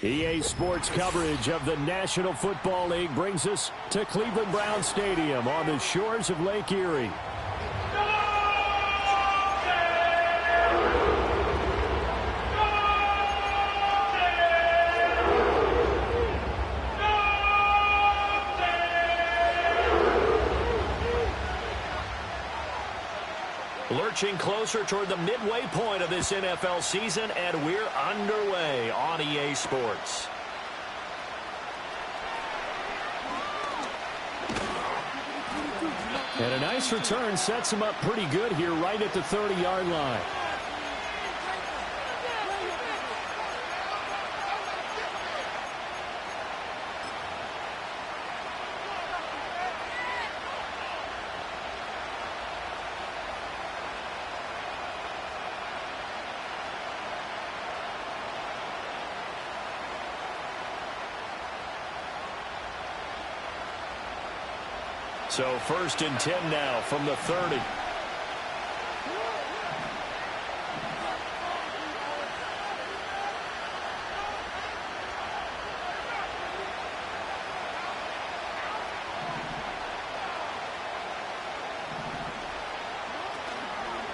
EA Sports coverage of the National Football League brings us to Cleveland Browns Stadium on the shores of Lake Erie. Lurching closer toward the midway point of this NFL season, and we're underway on EA Sports. And a nice return sets him up pretty good here right at the 30-yard line. So 1st and 10 now from the 30.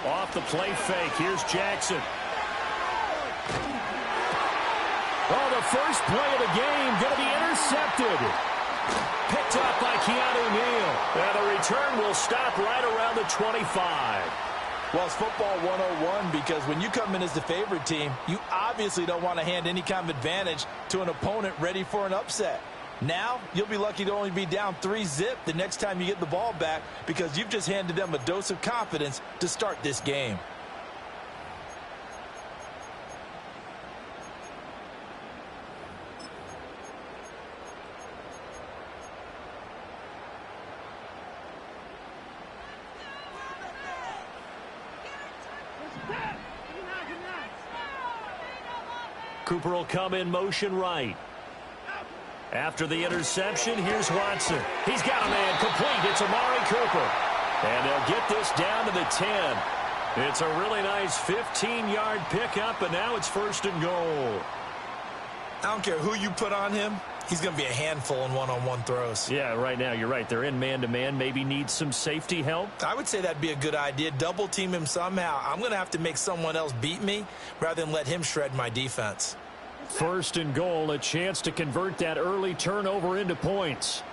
Off the play fake. Here's Jackson. Oh, the first play of the game going to be intercepted. Picked up by Keanu Neal. And the return will stop right around the 25. Well, it's football 101 because when you come in as the favorite team, you obviously don't want to hand any kind of advantage to an opponent ready for an upset. Now, you'll be lucky to only be down 3-zip the next time you get the ball back because you've just handed them a dose of confidence to start this game. Cooper will come in motion right. After the interception, here's Watson. He's got a man complete. It's Amari Cooper. And they'll get this down to the 10. It's a really nice 15-yard pickup, and now it's 1st and goal. I don't care who you put on him. He's going to be a handful in one-on-one throws. Yeah, right now, you're right. They're in man-to-man. Maybe need some safety help. I would say that'd be a good idea. Double team him somehow. I'm going to have to make someone else beat me rather than let him shred my defense. 1st and goal, a chance to convert that early turnover into points.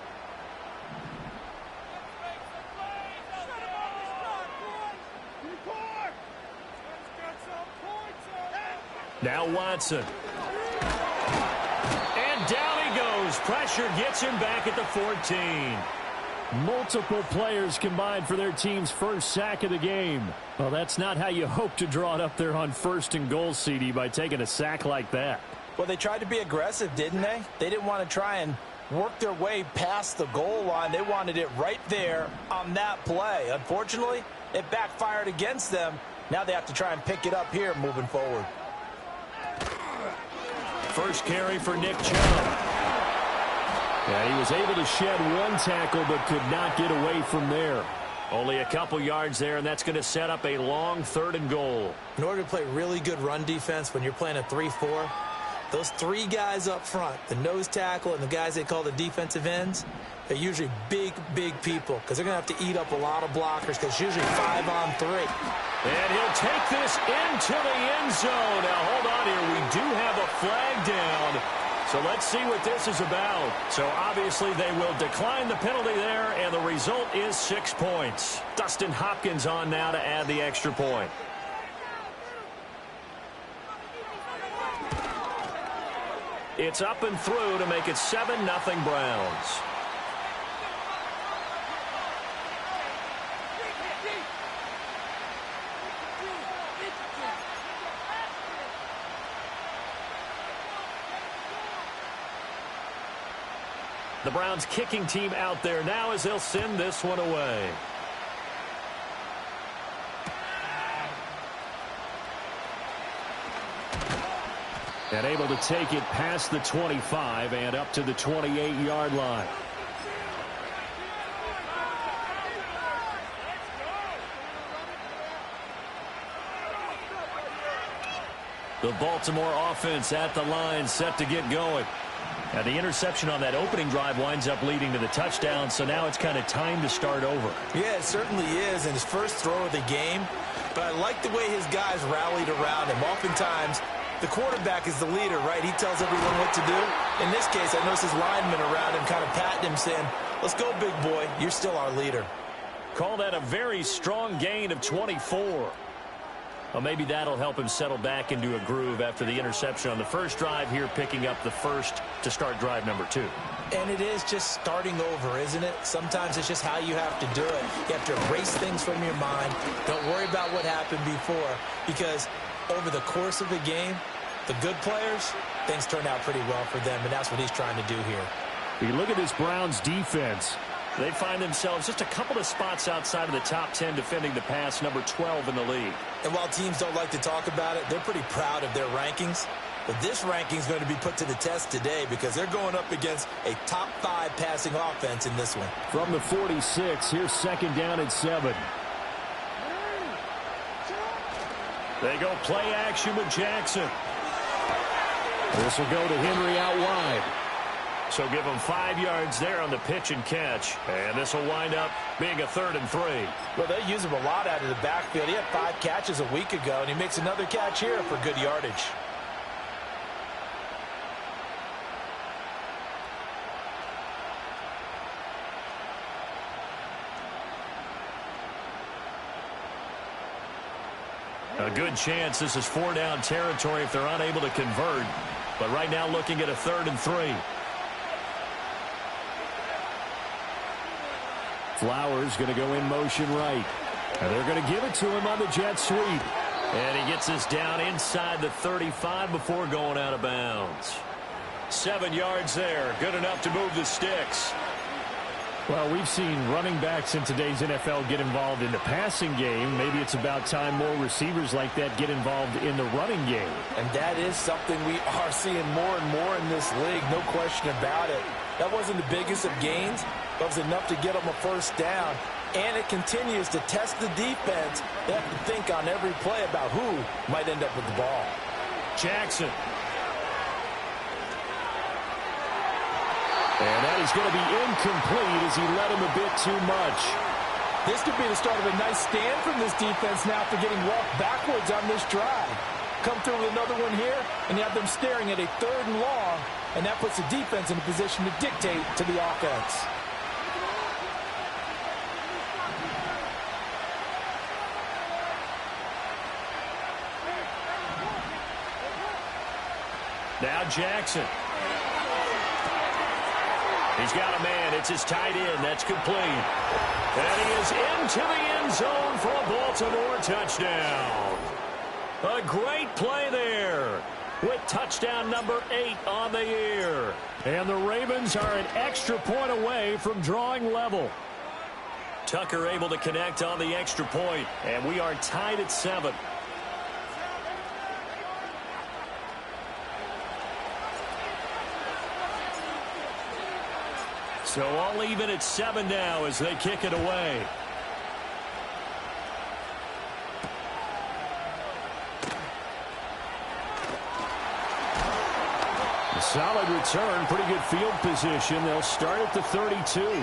Now Watson. And down he goes. Pressure gets him back at the 14. Multiple players combined for their team's first sack of the game. Well, that's not how you hope to draw it up there on 1st and goal, CD, by taking a sack like that. Well, they tried to be aggressive, didn't they? They didn't want to try and work their way past the goal line. They wanted it right there on that play. Unfortunately, it backfired against them. Now they have to try and pick it up here moving forward. First carry for Nick Chubb. Yeah, he was able to shed one tackle but could not get away from there. Only a couple yards there, and that's going to set up a long 3rd and goal. In order to play really good run defense when you're playing a 3-4, those 3 guys up front, the nose tackle and the guys they call the defensive ends, they're usually big, big people because they're going to have to eat up a lot of blockers because it's usually 5 on 3. And he'll take this into the end zone. Now, hold on here. We do have a flag down. So let's see what this is about. So obviously they will decline the penalty there, and the result is 6 points. Dustin Hopkins on now to add the extra point. It's up and through to make it 7-0 Browns. The Browns kicking team out there now as they'll send this one away. And able to take it past the 25 and up to the 28-yard line. The Baltimore offense at the line, set to get going. Now, the interception on that opening drive winds up leading to the touchdown, so now it's kind of time to start over. Yeah, it certainly is in his first throw of the game, but I like the way his guys rallied around him. Oftentimes, the quarterback is the leader, right? He tells everyone what to do. In this case, I noticed his linemen around him kind of patting him, saying, let's go, big boy. You're still our leader. Call that a very strong gain of 24. Well, maybe that'll help him settle back into a groove after the interception on the first drive here, picking up the first to start drive number 2. And it is just starting over, isn't it? Sometimes it's just how you have to do it. You have to erase things from your mind. Don't worry about what happened before, because over the course of the game, the good players, things turn out pretty well for them, and that's what he's trying to do here. You look at this Browns defense. They find themselves just a couple of spots outside of the top 10 defending the pass, number 12 in the league. And while teams don't like to talk about it, they're pretty proud of their rankings. But this ranking is going to be put to the test today because they're going up against a top 5 passing offense in this one. From the 46, here's second down and 7. They go play action with Jackson. This will go to Henry out wide. So give him 5 yards there on the pitch and catch. And this will wind up being a 3rd and 3. Well, they use him a lot out of the backfield. He had 5 catches a week ago, and he makes another catch here for good yardage. A good chance this is 4-down territory if they're unable to convert. But right now looking at a 3rd and 3. Flowers going to go in motion right. And they're going to give it to him on the jet sweep. And he gets us down inside the 35 before going out of bounds. 7 yards there. Good enough to move the sticks. Well, we've seen running backs in today's NFL get involved in the passing game. Maybe it's about time more receivers like that get involved in the running game. And that is something we are seeing more and more in this league, no question about it. That wasn't the biggest of gains, but it was enough to get them a first down. And it continues to test the defense. They have to think on every play about who might end up with the ball. Jackson. And that is going to be incomplete as he led him a bit too much. This could be the start of a nice stand from this defense now after getting walked backwards on this drive. Come through with another one here, and you have them staring at a 3rd and long, and that puts the defense in a position to dictate to the offense. Now Jackson. He's got a man. It's his tight end. That's complete. And he is into the end zone for a Baltimore touchdown. A great play there with touchdown number 8 on the year. And the Ravens are an extra point away from drawing level. Tucker able to connect on the extra point, and we are tied at 7. So all even at 7 now as they kick it away. A solid return, pretty good field position. They'll start at the 32.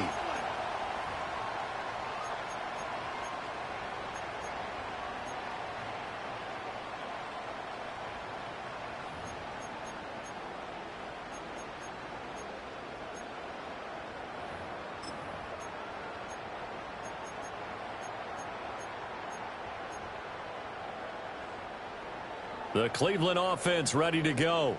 The Cleveland offense ready to go.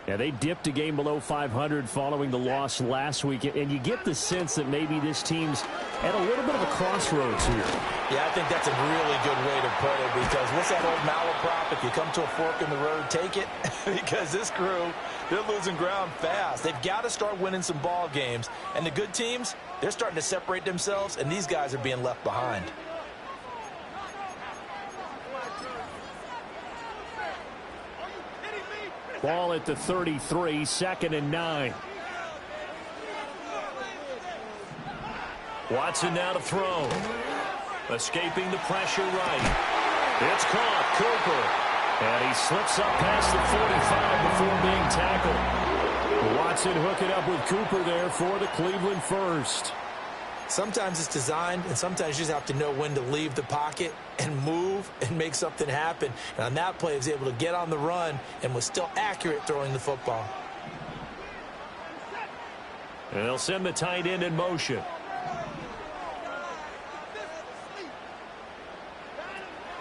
Yeah, they dipped a game below 500 following the loss last week, and you get the sense that maybe this team's at a little bit of a crossroads here. Yeah, I think that's a really good way to put it, because what's that old malaprop? If you come to a fork in the road, take it. Because this crew, they're losing ground fast. They've got to start winning some ball games. And the good teams, they're starting to separate themselves, and these guys are being left behind. Ball at the 33, 2nd and 9. Watson now to throw. Escaping the pressure right. It's caught. Cooper. And he slips up past the 45 before being tackled. Watson hooking up with Cooper there for the Cleveland first. Sometimes it's designed, and sometimes you just have to know when to leave the pocket and move and make something happen. And on that play, he was able to get on the run and was still accurate throwing the football. And they'll send the tight end in motion.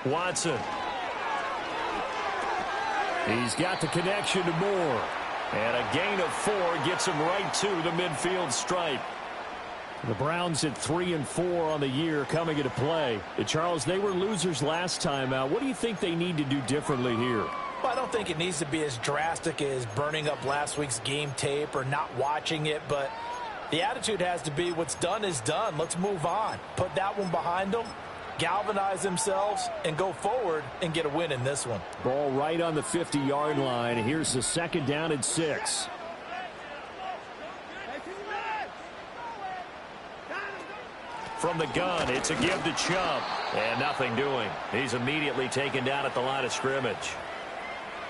Watson. He's got the connection to Moore. And a gain of 4 gets him right to the midfield stripe. The Browns at 3-4 on the year coming into play. Charles, they were losers last time out. What do you think they need to do differently here? Well, I don't think it needs to be as drastic as burning up last week's game tape or not watching it, but the attitude has to be what's done is done. Let's move on. Put that one behind them, galvanize themselves, and go forward and get a win in this one. Ball right on the 50-yard line. Here's the second down and 6. From the gun, it's a give to Chubb. And nothing doing. He's immediately taken down at the line of scrimmage.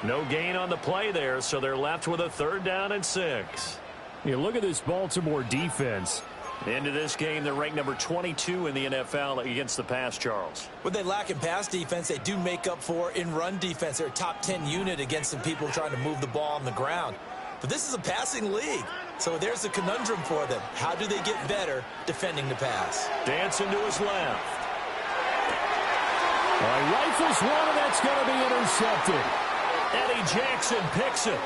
No gain on the play there, so they're left with a third down and 6. You look at this Baltimore defense. Into this game, they're ranked number 22 in the NFL against the pass, Charles. What they lack in pass defense, they do make up for in run defense. They're a top 10 unit against some people trying to move the ball on the ground. But this is a passing league. So there's a conundrum for them. How do they get better defending the pass? Dancing to his left. Rifles one, and that's going to be intercepted. Eddie Jackson picks it.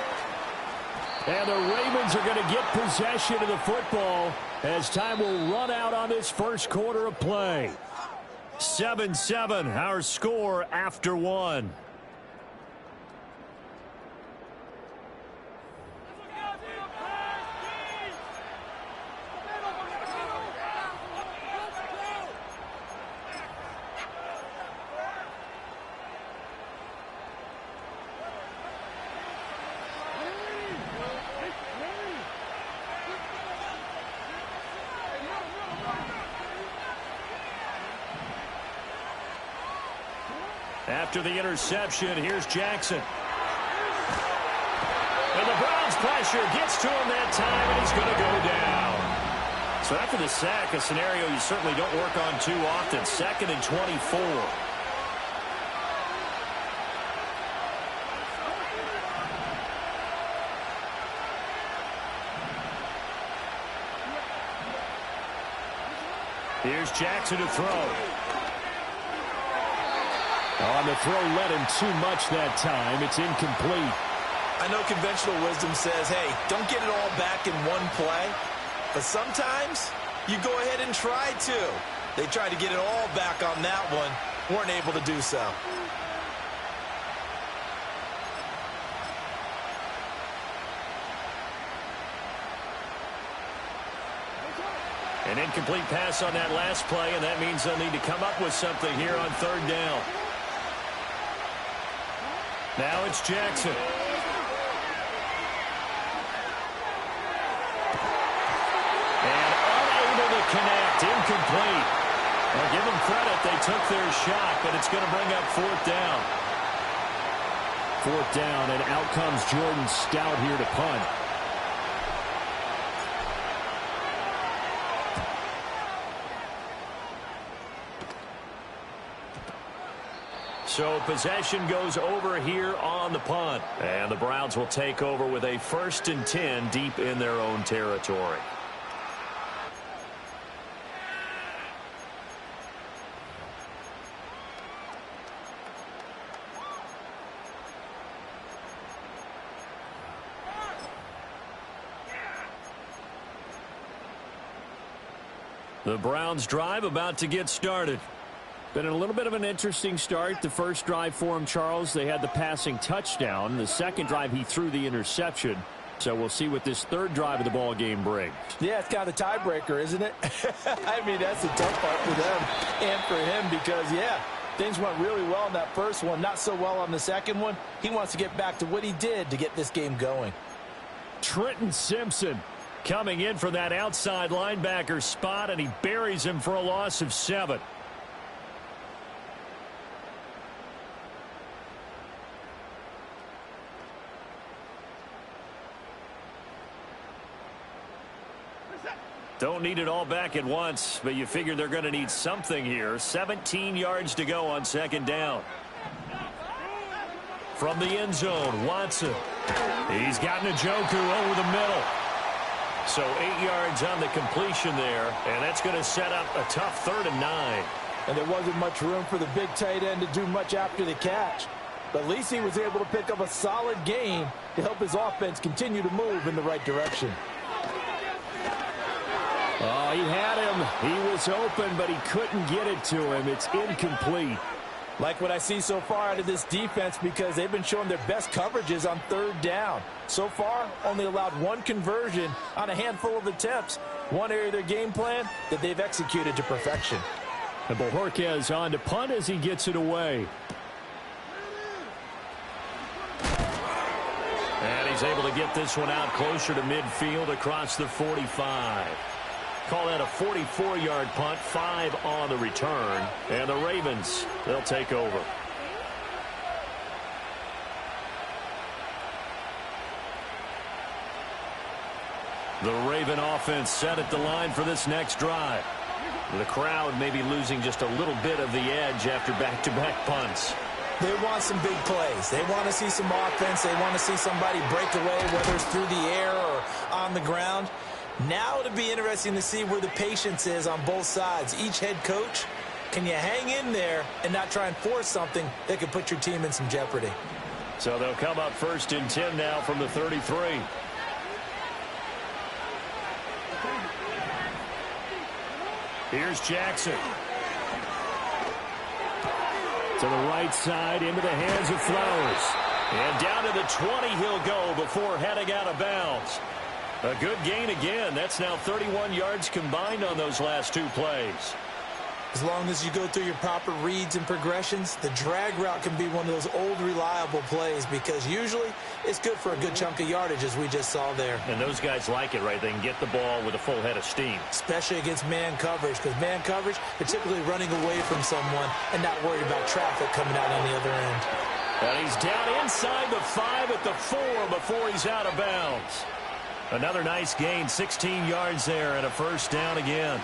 And the Ravens are going to get possession of the football as time will run out on this first quarter of play. 7-7, our score after 1. After the interception, here's Jackson. And the Browns pressure gets to him that time, and he's going to go down. So after the sack, a scenario you certainly don't work on too often. 2nd and 24. Here's Jackson to throw. On the throw, led him too much that time. It's incomplete. I know conventional wisdom says, hey, don't get it all back in one play. But sometimes you go ahead and try to. They tried to get it all back on that one. Weren't able to do so. An incomplete pass on that last play, and that means they'll need to come up with something here on third down. Now it's Jackson. And unable to connect. Incomplete. Well, give them credit. They took their shot, but it's going to bring up fourth down. Fourth down, and out comes Jordan Stout here to punt. So possession goes over here on the punt. And the Browns will take over with a 1st and 10 deep in their own territory. The Browns drive about to get started. Been a little bit of an interesting start. The first drive for him, Charles, they had the passing touchdown. The second drive, he threw the interception. So we'll see what this third drive of the ball game brings. Yeah, it's kind of a tiebreaker, isn't it? I mean, that's a tough part for them and for him because, yeah, things went really well on that first one, not so well on the second one. He wants to get back to what he did to get this game going. Trenton Simpson coming in for that outside linebacker spot, and he buries him for a loss of 7. Don't need it all back at once, but you figure they're going to need something here. 17 yards to go on second down. From the end zone, Watson. He's got Njoku over the middle. So 8 yards on the completion there, and that's going to set up a tough 3rd and 9. And there wasn't much room for the big tight end to do much after the catch. But at least he was able to pick up a solid gain to help his offense continue to move in the right direction. Oh, he had him. He was open, but he couldn't get it to him. It's incomplete. Like what I see so far out of this defense, because they've been showing their best coverages on 3rd down. So far, only allowed 1 conversion on a handful of attempts. One area of their game plan that they've executed to perfection. And Bojorquez on to punt as he gets it away. And he's able to get this one out closer to midfield across the 45. Call that a 44-yard punt, 5 on the return. And the Ravens, they'll take over. The Raven offense set at the line for this next drive. The crowd may be losing just a little bit of the edge after back-to-back punts. They want some big plays. They want to see some offense. They want to see somebody break away, whether it's through the air or on the ground. Now it'll be interesting to see where the patience is on both sides. Each head coach, can you hang in there and not try and force something that could put your team in some jeopardy? So they'll come up 1st and 10 now from the 33. Here's Jackson. To the right side, into the hands of Flowers. And down to the 20 he'll go before heading out of bounds. A good gain again. That's now 31 yards combined on those last 2 plays. As long as you go through your proper reads and progressions, the drag route can be one of those old reliable plays because usually it's good for a good chunk of yardage as we just saw there. And those guys like it, right? They can get the ball with a full head of steam. Especially against man coverage, because man coverage, they're typically running away from someone and not worried about traffic coming out on the other end. And he's down inside the 5 at the 4 before he's out of bounds. Another nice gain, 16 yards there and a 1st down again.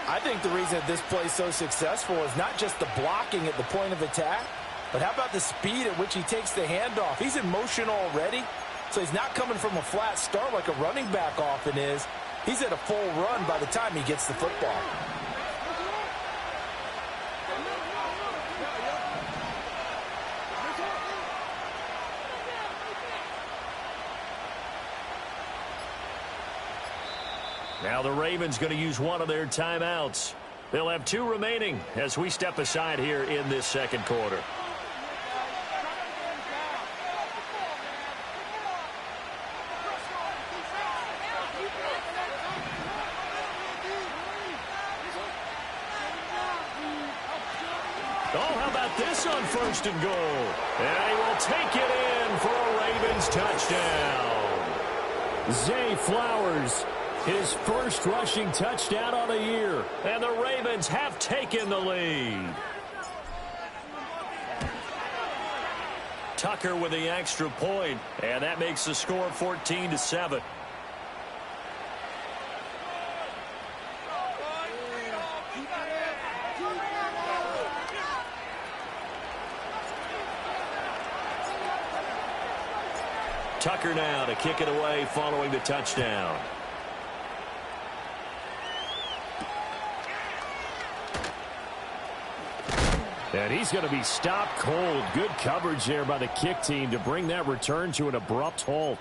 I think the reason that this play is so successful is not just the blocking at the point of attack, but how about the speed at which he takes the handoff? He's in motion already, so he's not coming from a flat start like a running back often is. He's at a full run by the time he gets the football. Now the Ravens going to use one of their timeouts. They'll have 2 remaining as we step aside here in this 2nd quarter. Oh, how about this on 1st and goal? And he will take it in for a Ravens touchdown. Zay Flowers, his first rushing touchdown on the year. And the Ravens have taken the lead. Tucker with the extra point, and that makes the score 14-7. Tucker now to kick it away following the touchdown. And he's going to be stopped cold. Good coverage there by the kick team to bring that return to an abrupt halt.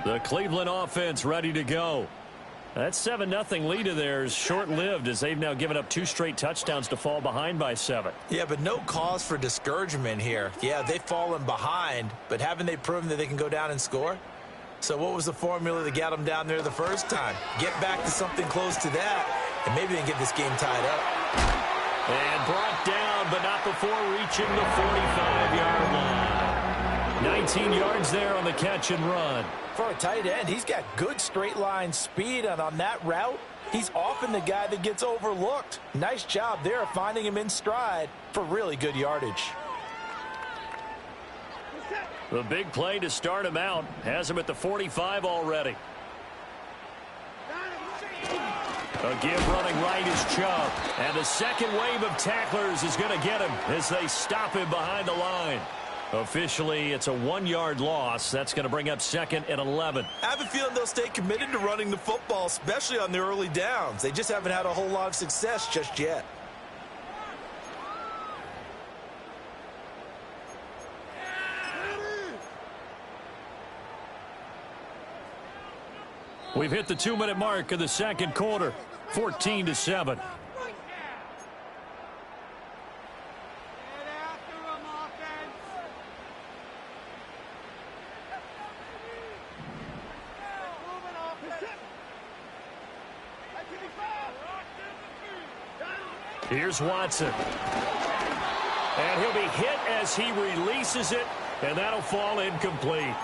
The Cleveland offense ready to go. That 7-0 lead of theirs short-lived as they've now given up 2 straight touchdowns to fall behind by 7. Yeah, but no cause for discouragement here. Yeah, they've fallen behind, but haven't they proven that they can go down and score? So what was the formula that got them down there the first time? Get back to something close to that, and maybe they can get this game tied up. And brought down, but not before reaching the 45-yard line. 19 yards there on the catch and run. For a tight end, he's got good straight line speed, and on that route, he's often the guy that gets overlooked. Nice job there of finding him in stride for really good yardage. The big play to start him out has him at the 45 already. A give running right is Chubb. And the second wave of tacklers is going to get him as they stop him behind the line. Officially, it's a 1-yard loss. That's going to bring up 2nd and 11. I have a feeling they'll stay committed to running the football, especially on the early downs. They just haven't had a whole lot of success just yet. We've hit the 2-minute mark of the second quarter, 14-7. Here's Watson. And he'll be hit as he releases it, and that'll fall incomplete.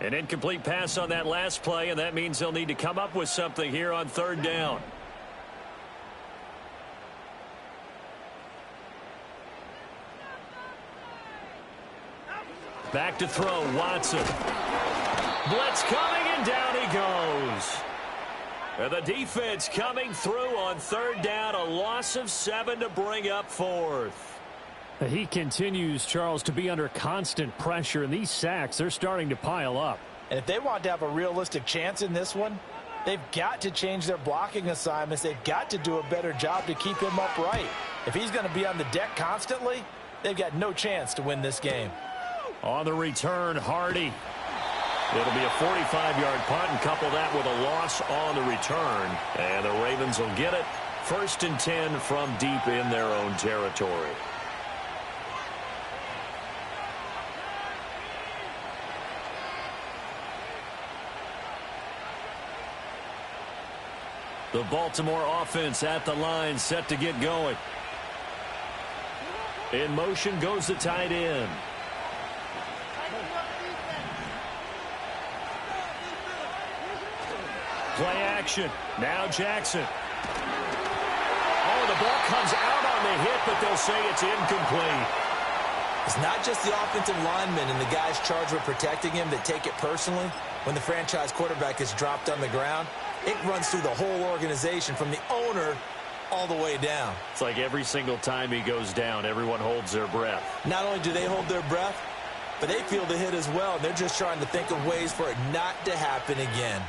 An incomplete pass on that last play, and that means they'll need to come up with something here on 3rd down. Back to throw, Watson. Blitz coming, and down he goes. And the defense coming through on 3rd down, a loss of 7 to bring up 4th. He continues, Charles, to be under constant pressure, and these sacks, they're starting to pile up. And if they want to have a realistic chance in this one, they've got to change their blocking assignments. They've got to do a better job to keep him upright. If he's going to be on the deck constantly, they've got no chance to win this game. On the return, Hardy. It'll be a 45-yard punt, and couple that with a loss on the return. And the Ravens will get it. 1st and 10 from deep in their own territory. The Baltimore offense at the line, set to get going. In motion goes the tight end. Play action. Now Jackson. Oh, the ball comes out on the hit, but they'll say it's incomplete. It's not just the offensive linemen and the guys charged with protecting him that take it personally. When the franchise quarterback is dropped on the ground, it runs through the whole organization from the owner all the way down. It's like every single time he goes down, everyone holds their breath. Not only do they hold their breath, but they feel the hit as well. And they're just trying to think of ways for it not to happen again.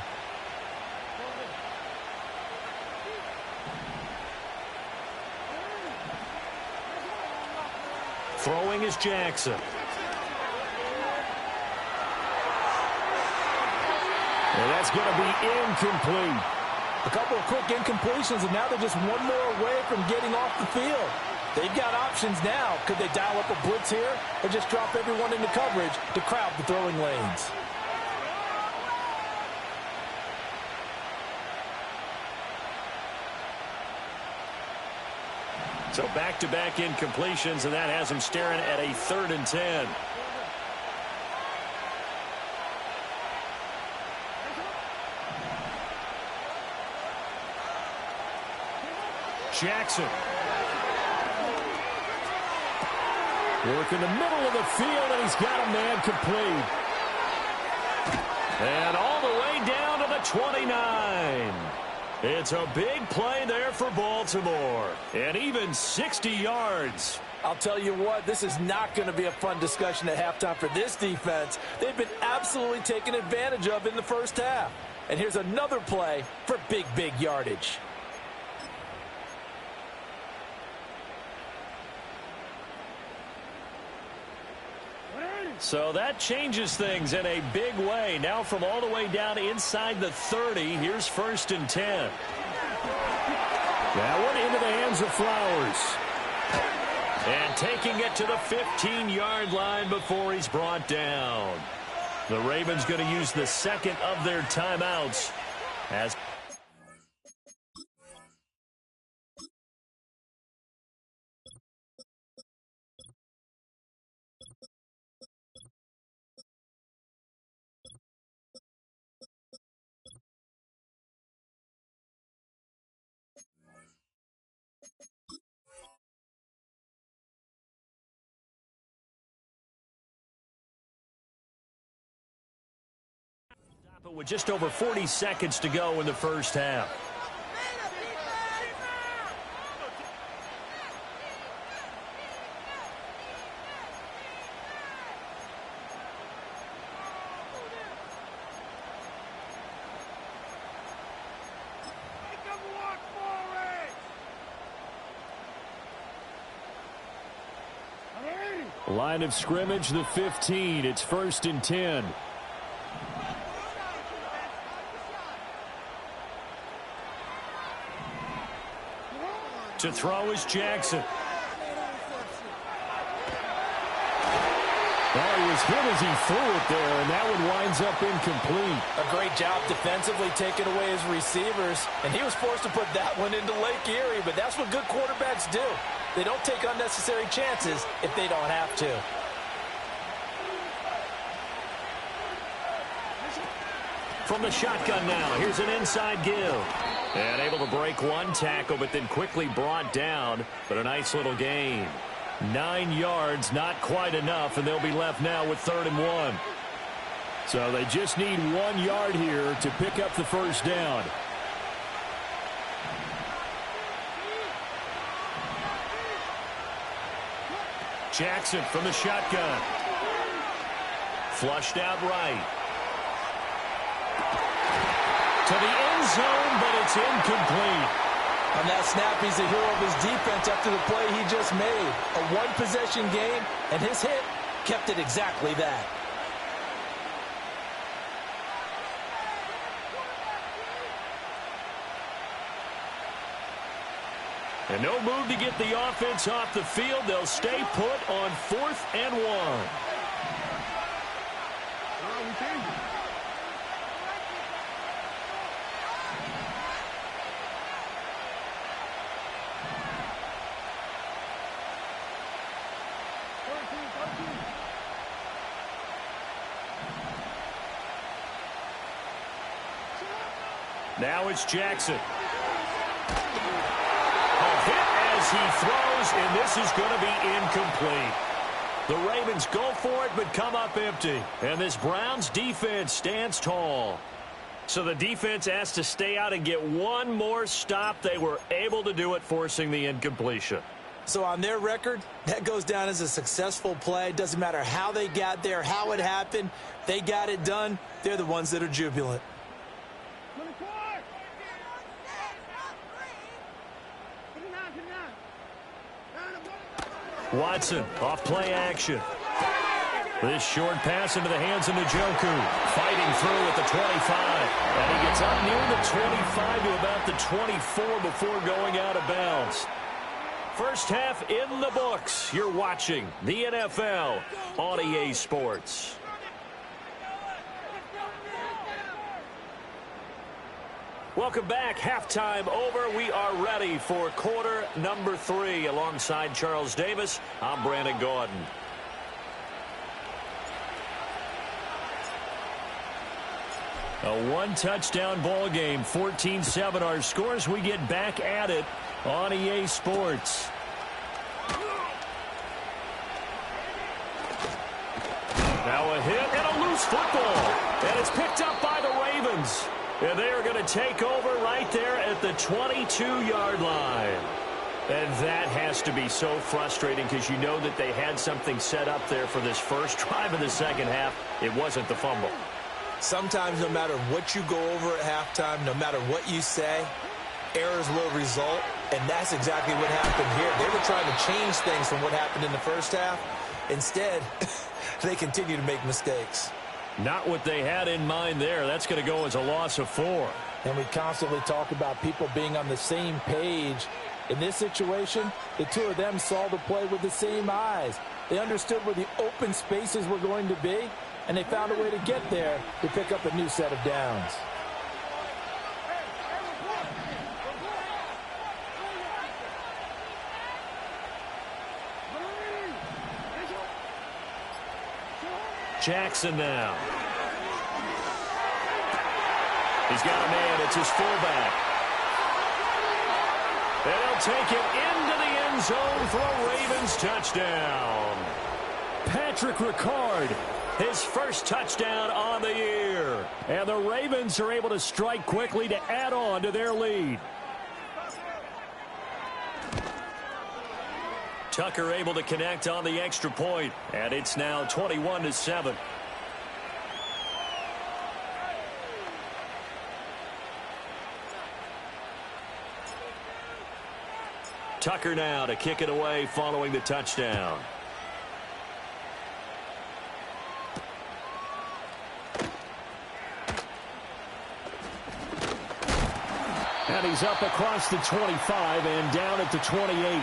Throwing is Jackson. And that's going to be incomplete. A couple of quick incompletions, and now they're just one more away from getting off the field. They've got options now. Could they dial up a blitz here or just drop everyone into coverage to crowd the throwing lanes? So back-to-back incompletions, and that has him staring at a 3rd and 10. Jackson. Work in the middle of the field, and he's got a man complete. And all the way down to the 29. It's a big play there for Baltimore. And even 60 yards. I'll tell you what, this is not going to be a fun discussion at halftime for this defense. They've been absolutely taken advantage of in the first half. And here's another play for big, big yardage. So that changes things in a big way. Now from all the way down inside the 30, here's 1st and 10. That one into the hands of Flowers. And taking it to the 15-yard line before he's brought down. The Ravens going to use the second of their timeouts as With just over 40 seconds to go in the first half. Line of scrimmage, the 15. It's 1st and 10. To throw is Jackson. Oh, he was hit as he threw it there, and that one winds up incomplete. A great job defensively taking away his receivers, and he was forced to put that one into Lake Erie, but that's what good quarterbacks do. They don't take unnecessary chances if they don't have to. From the shotgun now, here's an inside give. And able to break one tackle, but then quickly brought down. But a nice little gain. 9 yards, not quite enough, and they'll be left now with 3rd and 1. So they just need 1 yard here to pick up the first down. Jackson from the shotgun. Flushed out right. To the end zone, but it's incomplete. On that snap, he's the hero of his defense after the play he just made. A one-possession game, and his hit kept it exactly that. And no move to get the offense off the field. They'll stay put on 4th and 1. Now it's Jackson. A hit as he throws, and this is going to be incomplete. The Ravens go for it, but come up empty. And this Browns defense stands tall. So the defense has to stay out and get one more stop. They were able to do it, forcing the incompletion. So on their record, that goes down as a successful play. Doesn't matter how they got there, how it happened. They got it done. They're the ones that are jubilant. Watson off play action. This short pass into the hands of Njoku. Fighting through at the 25. And he gets up near the 25 to about the 24 before going out of bounds. First half in the books. You're watching the NFL on EA Sports. Welcome back. Halftime over. We are ready for quarter number 3. Alongside Charles Davis, I'm Brandon Gaudin. A one-touchdown ball game, 14-7 our scores. We get back at it on EA Sports. Now a hit and a loose football. And it's picked up by the Ravens. And they are going to take over right there at the 22-yard line. And that has to be so frustrating because you know that they had something set up there for this first drive of the second half. It wasn't the fumble. Sometimes no matter what you go over at halftime, no matter what you say, errors will result. And that's exactly what happened here. They were trying to change things from what happened in the first half. Instead, they continue to make mistakes. Not what they had in mind there. That's going to go as a loss of 4. And we constantly talk about people being on the same page. In this situation, the two of them saw the play with the same eyes. They understood where the open spaces were going to be, and they found a way to get there to pick up a new set of downs. Jackson now. He's got a man. It's his fullback. And he'll take it into the end zone for a Ravens touchdown. Patrick Ricard. His first touchdown on the year. And the Ravens are able to strike quickly to add on to their lead. Tucker able to connect on the extra point, and it's now 21-7. Tucker now to kick it away following the touchdown. And he's up across the 25 and down at the 28.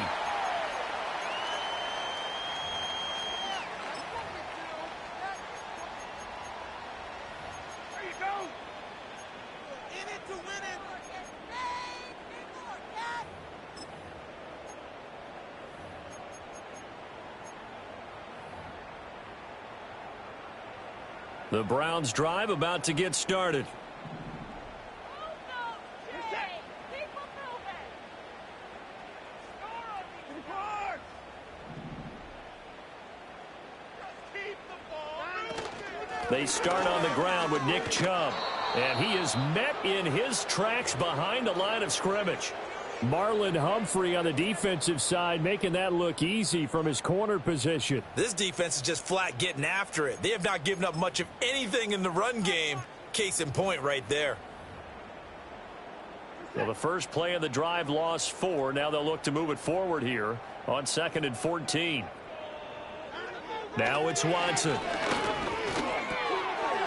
The Browns drive about to get started. They start on the ground with Nick Chubb, and he is met in his tracks behind the line of scrimmage. Marlon Humphrey on the defensive side making that look easy from his corner position. This defense is just flat getting after it. They have not given up much of anything in the run game. Case in point right there. Well, the first play of the drive lost 4. Now they'll look to move it forward here on 2nd and 14. Now it's Watson.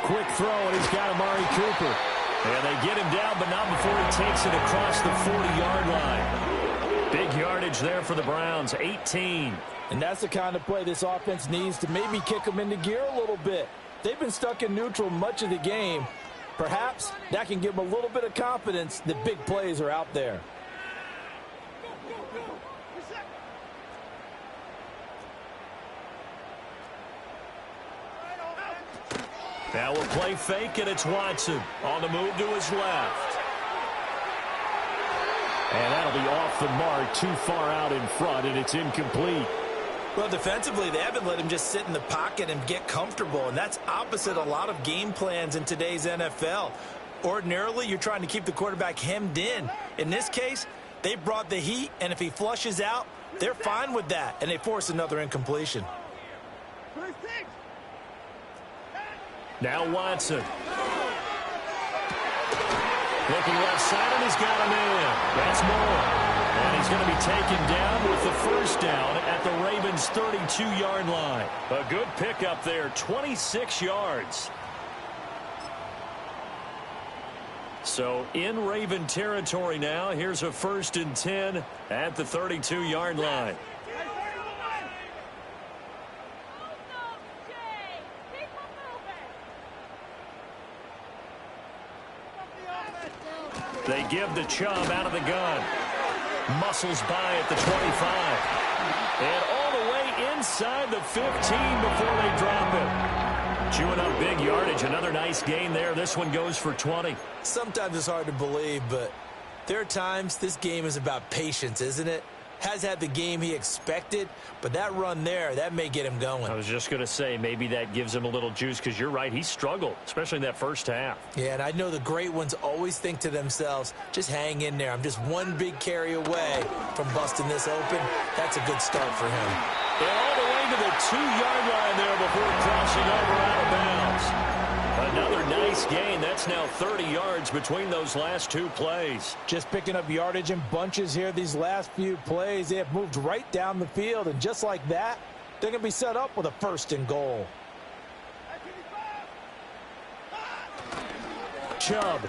Quick throw, and he's got Amari Cooper. And they get him down, but not before he takes it across the 40-yard line. Big yardage there for the Browns, 18. And that's the kind of play this offense needs to maybe kick them into gear a little bit. They've been stuck in neutral much of the game. Perhaps that can give them a little bit of confidence that big plays are out there. Now we'll play fake, and it's Watson on the move to his left. And that'll be off the mark, too far out in front, and it's incomplete. Well, defensively, they haven't let him just sit in the pocket and get comfortable, and that's opposite a lot of game plans in today's NFL. Ordinarily, you're trying to keep the quarterback hemmed in. In this case, they brought the heat, and if he flushes out, they're fine with that, and they force another incompletion. Now Watson. Looking left side, and he's got him in. That's more. And he's going to be taken down with the first down at the Ravens' 32-yard line. A good pickup there, 26 yards. So in Raven territory now, here's a 1st and 10 at the 32-yard line. They give the Chubb out of the gun. Muscles by at the 25. And all the way inside the 15 before they drop it. Chewing up big yardage. Another nice gain there. This one goes for 20. Sometimes it's hard to believe, but there are times this game is about patience, isn't it? Has had the game he expected, but that run there, that may get him going. I was just going to say, maybe that gives him a little juice, because you're right, he struggled, especially in that first half. Yeah, and I know the great ones always think to themselves, just hang in there. I'm just one big carry away from busting this open. That's a good start for him. And all the way to the 2-yard line there before crossing over out of bounds. Another nice gain. That's now 30 yards between those last 2 plays. Just picking up yardage in bunches here these last few plays. They have moved right down the field, and just like that, they're going to be set up with a 1st and goal. Chubb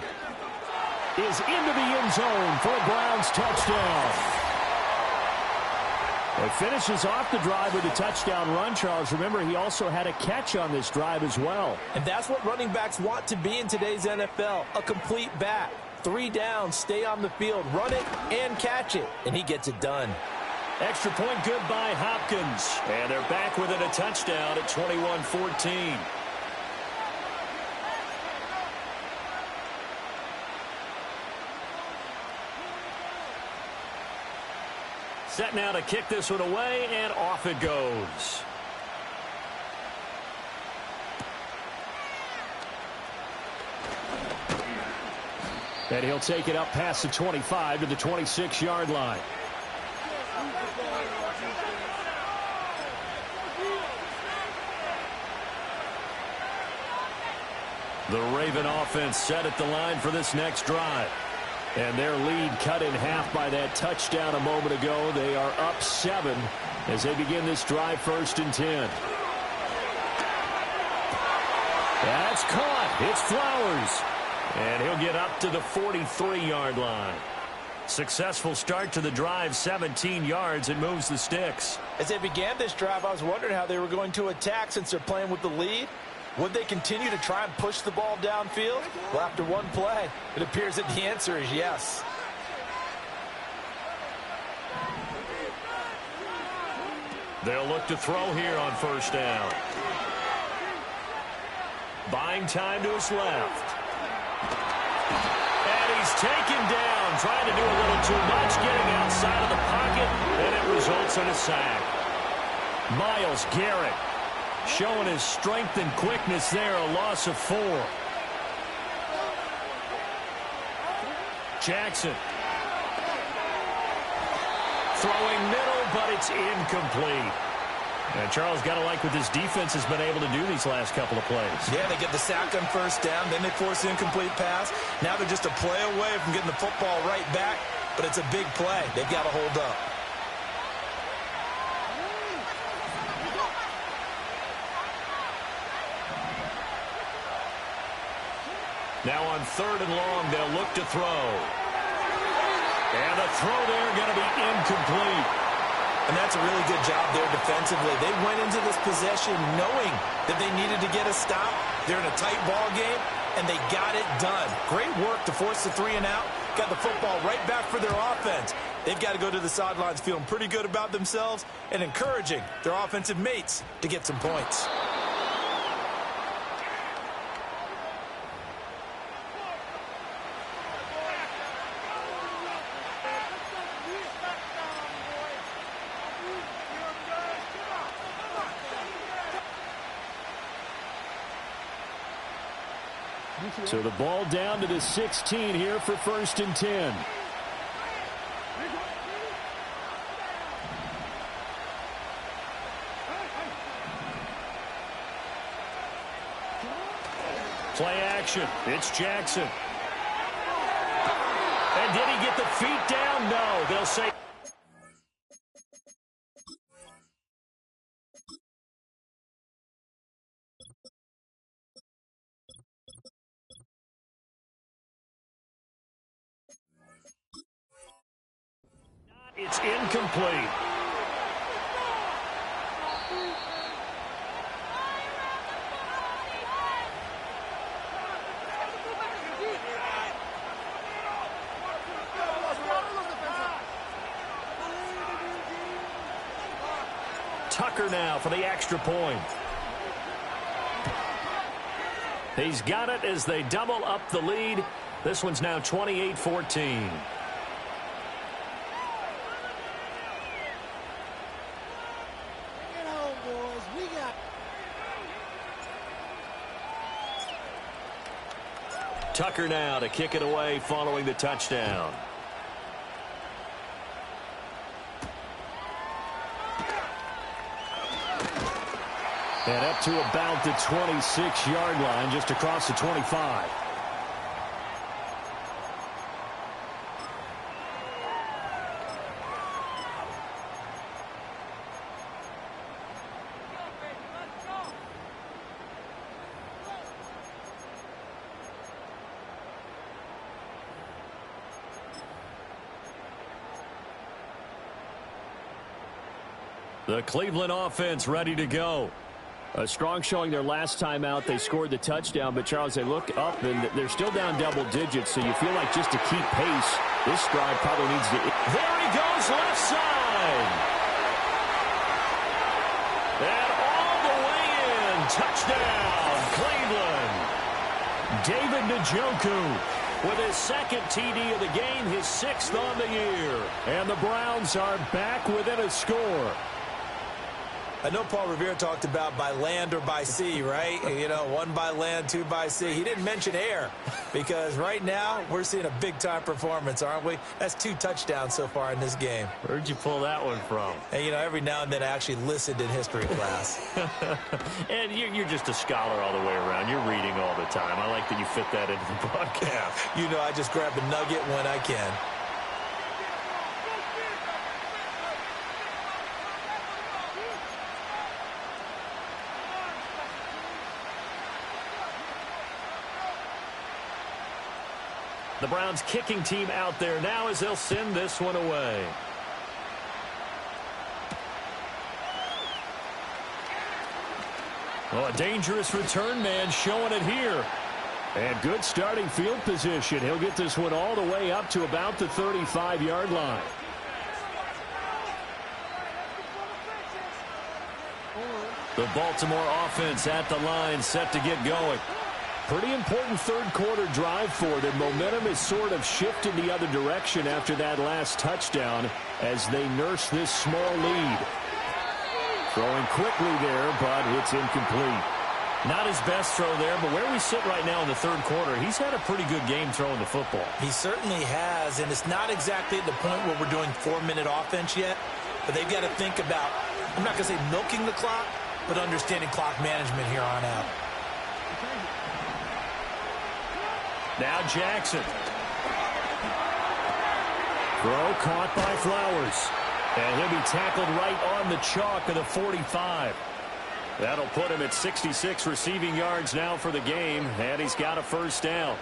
is into the end zone for a Browns touchdown. It finishes off the drive with a touchdown run, Charles. Remember, he also had a catch on this drive as well. And that's what running backs want to be in today's NFL, a complete back. 3 downs, stay on the field, run it, and catch it. And he gets it done. Extra point good by Hopkins. And they're back within a touchdown at 21-14. Set now to kick this one away, and off it goes. And he'll take it up past the 25 to the 26-yard line. The Raven offense set at the line for this next drive. And their lead cut in half by that touchdown a moment ago. They are up 7 as they begin this drive, 1st and 10. That's caught. It's Flowers. And he'll get up to the 43-yard line. Successful start to the drive, 17 yards, and moves the sticks. As they began this drive, I was wondering how they were going to attack since they're playing with the lead. Would they continue to try and push the ball downfield? Well, after one play, it appears that the answer is yes. They'll look to throw here on 1st down. Buying time to his left. And he's taken down, trying to do a little too much, getting outside of the pocket, and it results in a sack. Myles Garrett showing his strength and quickness there, a loss of 4. Jackson. Throwing middle, but it's incomplete. And Charles, got to like what this defense has been able to do these last couple of plays. Yeah, they get the sack on 1st down, then they force the incomplete pass. Now they're just a play away from getting the football right back, but it's a big play. They've got to hold up. Now on 3rd and long, they'll look to throw. And the throw there going to be incomplete. And that's a really good job there defensively. They went into this possession knowing that they needed to get a stop. They're in a tight ball game, and they got it done. Great work to force the 3 and out. Got the football right back for their offense. They've got to go to the sidelines feeling pretty good about themselves and encouraging their offensive mates to get some points. So the ball down to the 16 here for 1st and 10. Play action. It's Jackson. And did he get the feet down? No. They'll say... It's incomplete. Tucker now for the extra point. He's got it as they double up the lead. This one's now 28-14. Tucker now to kick it away following the touchdown. And up to about the 26-yard line, just across the 25. The Cleveland offense ready to go. A strong showing their last time out. They scored the touchdown, but Charles, they look up and they're still down double digits, so you feel like just to keep pace, this drive probably needs to... There he goes, left side! And all the way in, touchdown, Cleveland! David Njoku with his 2nd TD of the game, his 6th on the year. And the Browns are back within a score. I know Paul Revere talked about by land or by sea, right? You know, one by land, two by sea. He didn't mention air because right now we're seeing a big-time performance, aren't we? That's 2 touchdowns so far in this game. Where'd you pull that one from? And, you know, every now and then I actually listened in history class. And you're just a scholar all the way around. You're reading all the time. I like that you fit that into the broadcast. You know, I just grab a nugget when I can. The Browns kicking team out there now as they'll send this one away. Oh, a dangerous return man showing it here. And good starting field position. He'll get this one all the way up to about the 35-yard line. The Baltimore offense at the line, set to get going. Pretty important third-quarter drive for them. Momentum has sort of shifted the other direction after that last touchdown as they nurse this small lead. Throwing quickly there, but it's incomplete. Not his best throw there, but where we sit right now in the third quarter, he's had a pretty good game throwing the football. He certainly has, and it's not exactly at the point where we're doing 4-minute offense yet, but they've got to think about, I'm not going to say milking the clock, but understanding clock management here on out. Now Jackson. Throw caught by Flowers. And he'll be tackled right on the chalk of the 45. That'll put him at 66 receiving yards now for the game, and he's got a first down.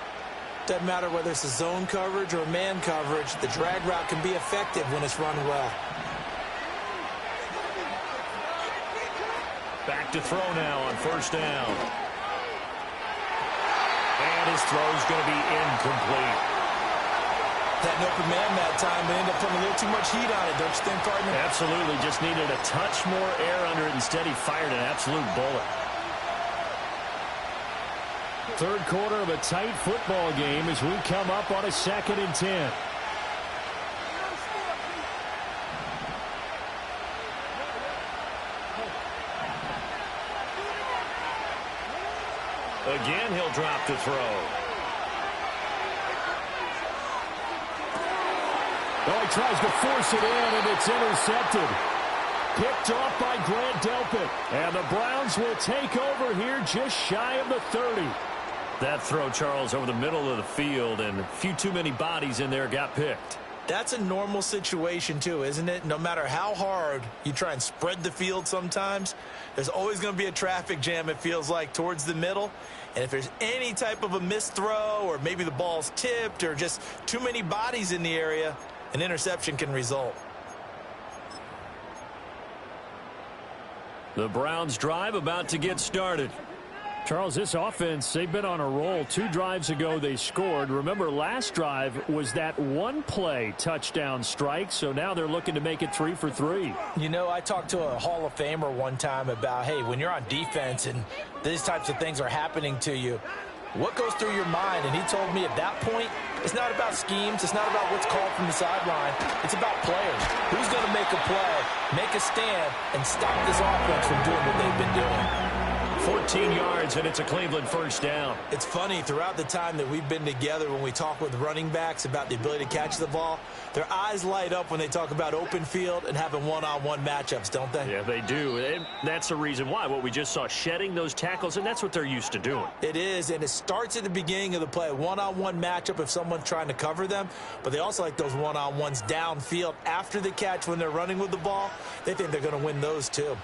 Doesn't matter whether it's a zone coverage or man coverage, the drag route can be effective when it's run well. Back to throw now on first down. And his throw's going to be incomplete. That open man that time, they end up putting a little too much heat on it, don't you think, partner? Absolutely. Just needed a touch more air under it. Instead, he fired an absolute bullet. Third quarter of a tight football game as we come up on a 2nd and 10. Again, he'll drop the throw. Oh, he tries to force it in, and it's intercepted. Picked off by Grant Delpit. And the Browns will take over here just shy of the 30. That throw, Charles, over the middle of the field, and a few too many bodies in there got picked. That's a normal situation, too, isn't it? No matter how hard you try and spread the field sometimes, there's always going to be a traffic jam, it feels like, towards the middle. And if there's any type of a missed throw or maybe the ball's tipped or just too many bodies in the area, an interception can result. The Browns drive about to get started. Charles, this offense, they've been on a roll. 2 drives ago, they scored. Remember, last drive was that one-play touchdown strike, so now they're looking to make it 3 for 3. You know, I talked to a Hall of Famer one time about, hey, when you're on defense and these types of things are happening to you, what goes through your mind? And he told me at that point, it's not about schemes. It's not about what's called from the sideline. It's about players. Who's going to make a play, make a stand, and stop this offense from doing what they've been doing? 14 yards, and it's a Cleveland first down. It's funny, throughout the time that we've been together, when we talk with running backs about the ability to catch the ball, their eyes light up when they talk about open field and having one-on-one matchups, don't they? Yeah, they do. And that's the reason why. What we just saw, shedding those tackles, and that's what they're used to doing. It is, and it starts at the beginning of the play, a one-on-one matchup if someone's trying to cover them, but they also like those one-on-ones downfield after the catch when they're running with the ball. They think they're going to win those too.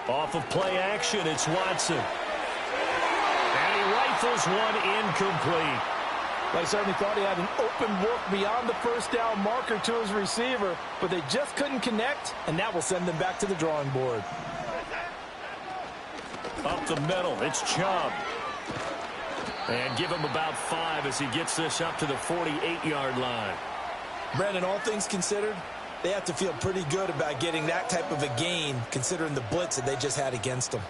Off of play action, it's Watson. And he rifles one incomplete. They certainly thought he had an open look beyond the first down marker to his receiver, but they just couldn't connect, and that will send them back to the drawing board. Up the middle, it's Chubb. And give him about 5 as he gets this up to the 48-yard line. Brandon, all things considered, they have to feel pretty good about getting that type of a gain considering the blitz that they just had against them.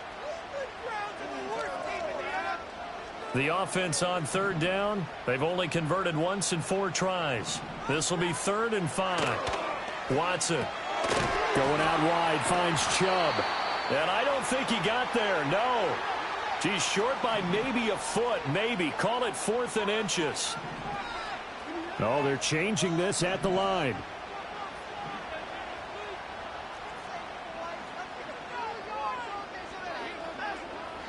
The offense on third down. They've only converted once in 4 tries. This will be 3rd and 5. Watson going out wide, finds Chubb. And I don't think he got there, no. He's short by maybe a foot, maybe. Call it 4th and inches. Oh, they're changing this at the line.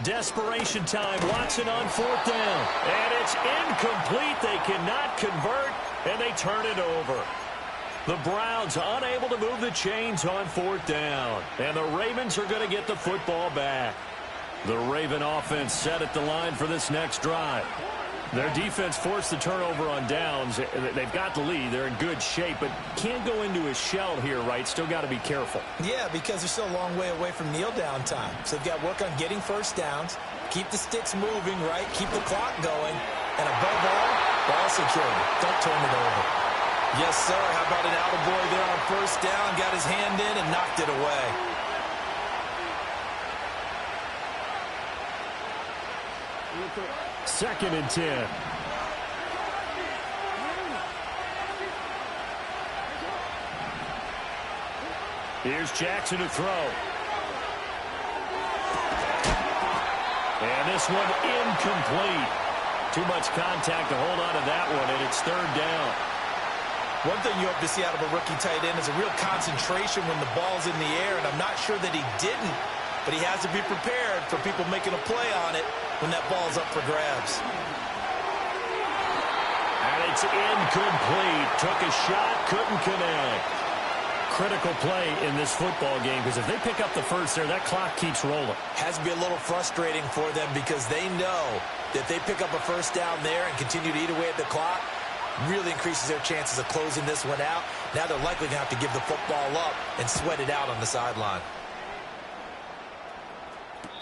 Desperation time. Watson on 4th down. And it's incomplete. They cannot convert, and they turn it over. The Browns unable to move the chains on 4th down. And the Ravens are going to get the football back. The Raven offense set at the line for this next drive. Their defense forced the turnover on downs. They've got the lead. They're in good shape, but can't go into a shell here, right? Still got to be careful. Yeah, because they're still a long way away from kneel down time. So they've got to work on getting first downs, keep the sticks moving, right? Keep the clock going. And above all, ball security. Don't turn it over. Yes, sir. How about an attaboy there on first down? Got his hand in and knocked it away. Second and 10. Here's Jackson to throw. And this one incomplete. Too much contact to hold on to that one, and it's 3rd down. One thing you hope to see out of a rookie tight end is a real concentration when the ball's in the air, and I'm not sure that he didn't, but he has to be prepared for people making a play on it when that ball's up for grabs. And it's incomplete. Took a shot, couldn't connect. Critical play in this football game, because if they pick up the first there, that clock keeps rolling. Has to be a little frustrating for them because they know that if they pick up a first down there and continue to eat away at the clock, really increases their chances of closing this one out. Now they're likely going to have to give the football up and sweat it out on the sideline.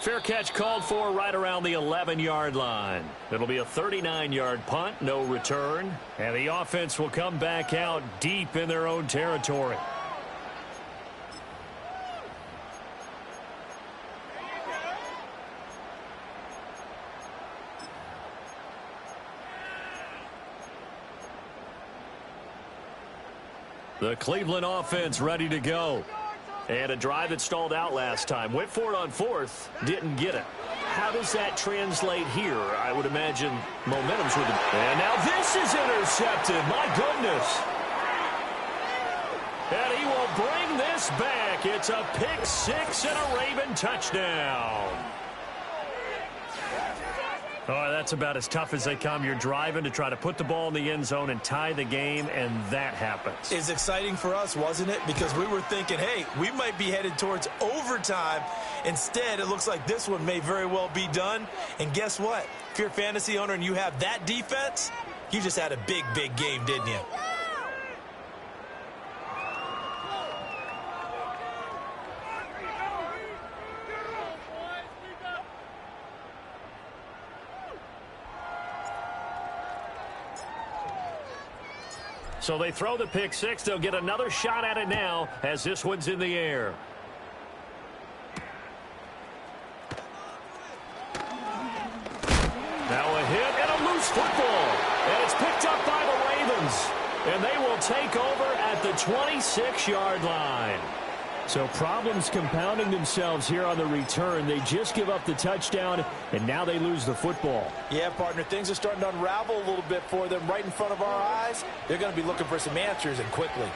Fair catch called for right around the 11-yard line. It'll be a 39-yard punt, no return. And the offense will come back out deep in their own territory. The Cleveland offense ready to go. And a drive that stalled out last time. Went for it on 4th, didn't get it. How does that translate here? I would imagine momentum's with it. And now this is intercepted. My goodness. And he will bring this back. It's a pick 6 and a Raven touchdown. Oh, that's about as tough as they come. You're driving to try to put the ball in the end zone and tie the game, and that happens. It's exciting for us, wasn't it? Because we were thinking, hey, we might be headed towards overtime. Instead, it looks like this one may very well be done. And guess what? If you're a fantasy owner and you have that defense, you just had a big, big game, didn't you? So they throw the pick 6. They'll get another shot at it now as this one's in the air. Now a hit and a loose football. And it's picked up by the Ravens. And they will take over at the 26-yard line. So problems compounding themselves here on the return. They just give up the touchdown, and now they lose the football. Yeah, partner, things are starting to unravel a little bit for them right in front of our eyes. They're going to be looking for some answers, and quickly.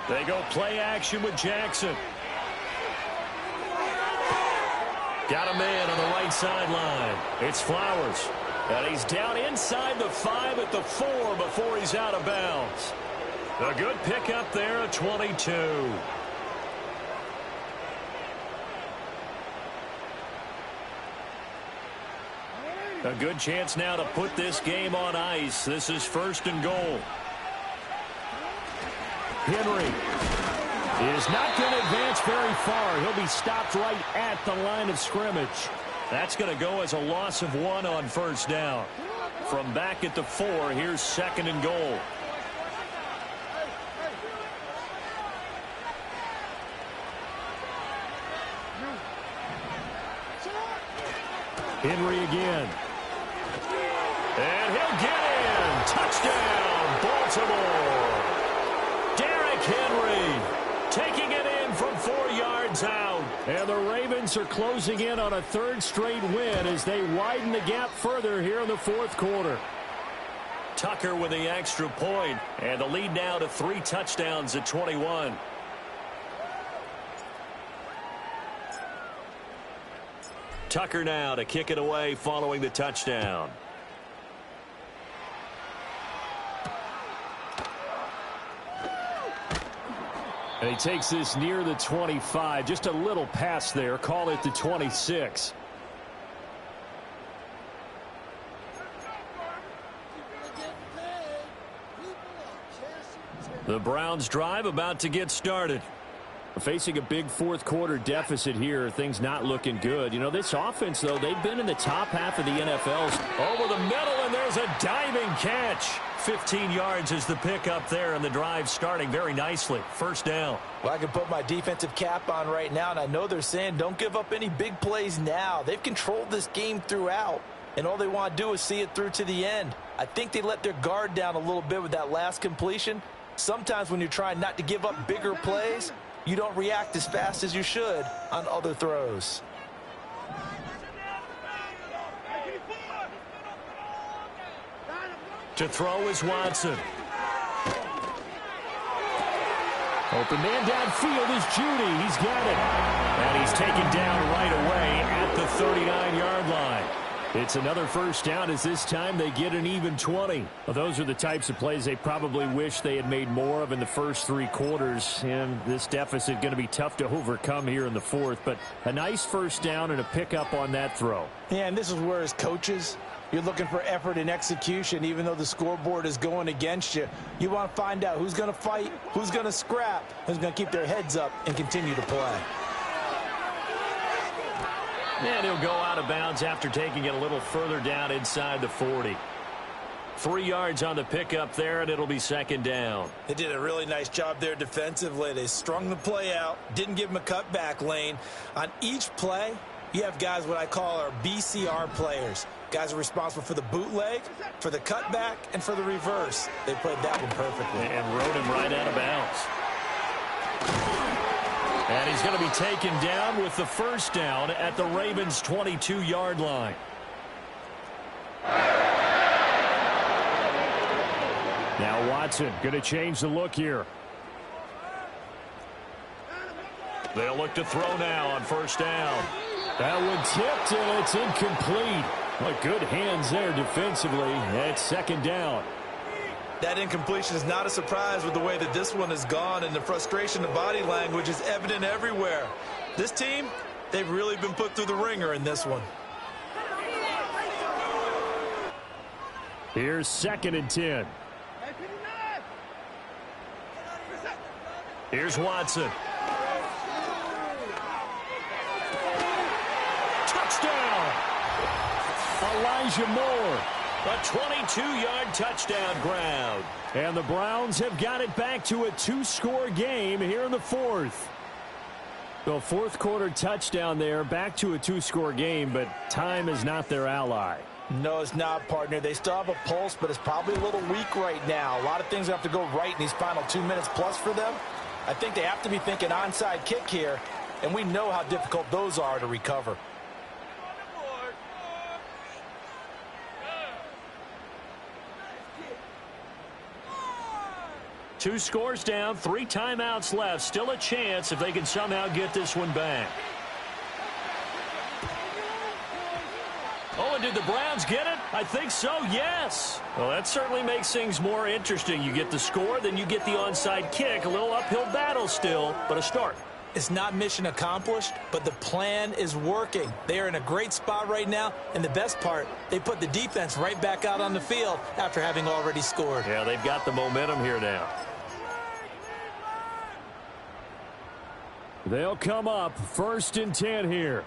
They go play action with Jackson. Got a man on the right sideline. It's Flowers. And he's down inside the 5 at the 4 before he's out of bounds. A good pickup there at 22. A good chance now to put this game on ice. This is 1st and goal. Henry is not going to advance very far. He'll be stopped right at the line of scrimmage. That's going to go as a loss of 1 on first down. From back at the 4, here's 2nd and goal. Henry again. And he'll get in. Touchdown, Baltimore. Derrick Henry taking it in from 4 yards out. And the Ravens are closing in on a 3rd straight win as they widen the gap further here in the 4th quarter. Tucker with the extra point, and the lead now to 3 touchdowns at 21. Tucker now to kick it away following the touchdown. And he takes this near the 25. Just a little pass there. Call it the 26. The Browns drive about to get started. Facing a big 4th quarter deficit here, things not looking good. You know, this offense, though, they've been in the top half of the NFL's. Over the middle, and there's a diving catch. 15 yards is the pickup there, and the drive starting very nicely. First down. Well, I can put my defensive cap on right now, and I know they're saying don't give up any big plays now. They've controlled this game throughout, and all they want to do is see it through to the end. I think they let their guard down a little bit with that last completion. Sometimes when you're trying not to give up bigger plays, you don't react as fast as you should on other throws. To throw is Watson. Open man downfield is Judy. He's got it. And he's taken down right away at the 39-yard line. It's another first down as this time they get an even 20. Well, those are the types of plays they probably wish they had made more of in the first 3 quarters. And this deficit going to be tough to overcome here in the 4th. But a nice first down and a pickup on that throw. Yeah, and this is where as coaches, you're looking for effort and execution. Even though the scoreboard is going against you, you want to find out who's going to fight, who's going to scrap, who's going to keep their heads up and continue to play. And he'll go out of bounds after taking it a little further down inside the 40. 3 yards on the pickup there, and it'll be 2nd down. They did a really nice job there defensively. They strung the play out, didn't give him a cutback lane. On each play, you have guys what I call our BCR players. Guys are responsible for the bootleg, for the cutback, and for the reverse. They played that one perfectly. And rode him right out of bounds. And he's going to be taken down with the first down at the Ravens' 22-yard line. Now Watson going to change the look here. They'll look to throw now on first down. That one tipped, and it's incomplete. What good hands there defensively. It's 2nd down. That incompletion is not a surprise with the way that this one has gone, and the frustration of body language is evident everywhere. This team, they've really been put through the ringer in this one. Here's 2nd and 10. Here's Watson. Touchdown! Elijah Moore. A 22-yard touchdown ground. And the Browns have got it back to a 2-score game here in the 4th. The 4th quarter touchdown there, back to a 2-score game, but time is not their ally. No, it's not, partner. They still have a pulse, but it's probably a little weak right now. A lot of things have to go right in these final 2 minutes plus for them. I think they have to be thinking onside kick here, and we know how difficult those are to recover. Two scores down, 3 timeouts left. Still a chance if they can somehow get this one back. Oh, and did the Browns get it? I think so, yes. Well, that certainly makes things more interesting. You get the score, then you get the onside kick. A little uphill battle still, but a start. It's not mission accomplished, but the plan is working. They are in a great spot right now, and the best part, they put the defense right back out on the field after having already scored. Yeah, they've got the momentum here now. They'll come up 1st and 10 here.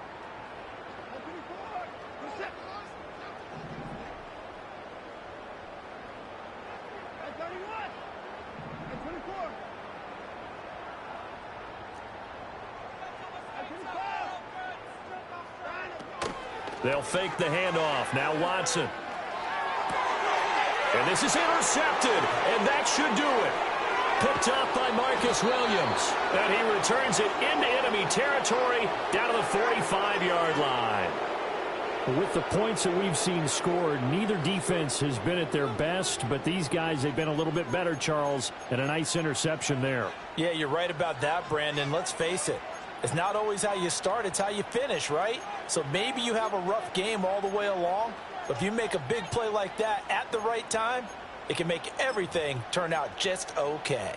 They'll fake the handoff. Now Watson. And this is intercepted, and that should do it. Picked up by Marcus Williams. And he returns it into enemy territory down to the 45-yard line. With the points that we've seen scored, neither defense has been at their best, but these guys, they've been a little bit better, Charles, and a nice interception there. Yeah, you're right about that, Brandon. Let's face it. It's not always how you start, it's how you finish, right? So maybe you have a rough game all the way along, but if you make a big play like that at the right time, it can make everything turn out just okay.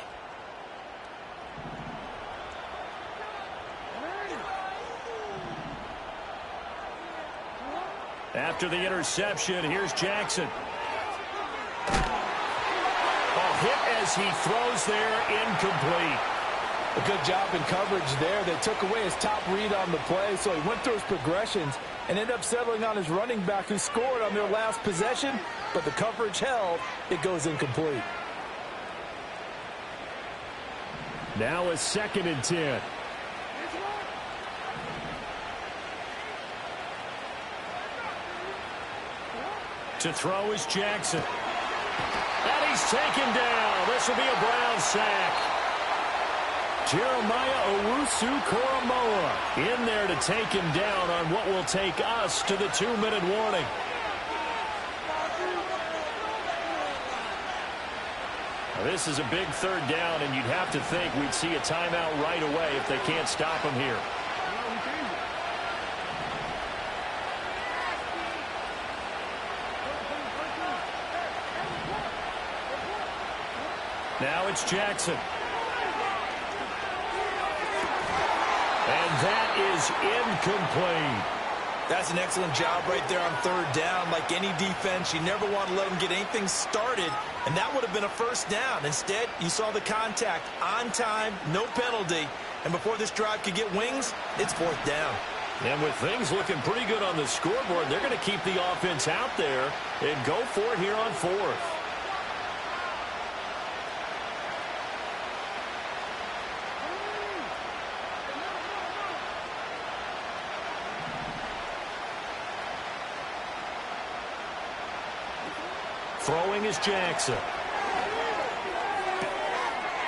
After the interception, here's Jackson. A hit as he throws there, incomplete. A good job in coverage there. They took away his top read on the play, so he went through his progressions and ended up settling on his running back who scored on their last possession, but the coverage held. It goes incomplete. Now a 2nd and 10. To throw is Jackson. And he's taken down. This will be a Brown sack. Jeremiah Owusu-Koramoah in there to take him down on what will take us to the 2-minute warning. Now this is a big 3rd down, and you'd have to think we'd see a timeout right away if they can't stop him here. Now it's Jackson. And that is incomplete. That's an excellent job right there on 3rd down. Like any defense, you never want to let them get anything started, and that would have been a 1st down. Instead, you saw the contact on time, no penalty, and before this drive could get wings, it's 4th down. And with things looking pretty good on the scoreboard, they're going to keep the offense out there and go for it here on 4th. Throwing is Jackson.